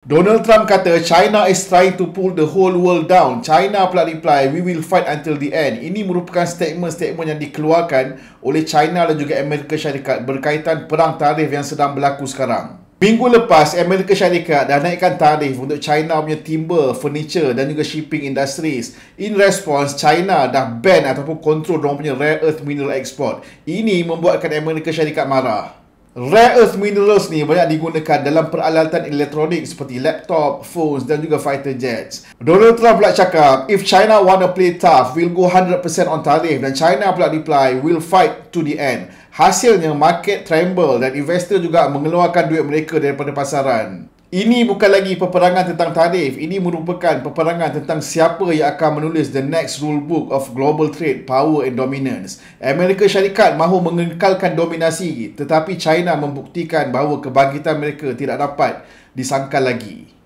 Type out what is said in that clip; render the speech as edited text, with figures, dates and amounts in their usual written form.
Donald Trump kata China is trying to pull the whole world down. China pula reply, we will fight until the end. Ini merupakan statement-statement yang dikeluarkan oleh China dan juga Amerika Syarikat berkaitan perang tarif yang sedang berlaku sekarang. Minggu lepas, Amerika Syarikat dah naikkan tarif untuk China punya timber, furniture dan juga shipping industries. In response, China dah ban ataupun control diorang punya rare earth mineral export. Ini membuatkan Amerika Syarikat marah. Rare earth minerals ni banyak digunakan dalam peralatan elektronik seperti laptop, phones dan juga fighter jets. Donald Trump pula cakap, if China wanna play tough, we'll go 100% on tarif. Dan China pula reply, we'll fight to the end. Hasilnya market tremble dan investor juga mengeluarkan duit mereka daripada pasaran. Ini bukan lagi peperangan tentang tarif, ini merupakan peperangan tentang siapa yang akan menulis the next rule book of global trade, power and dominance. Amerika Syarikat mahu mengekalkan dominasi, tetapi China membuktikan bahawa kebangkitan mereka tidak dapat disangkal lagi.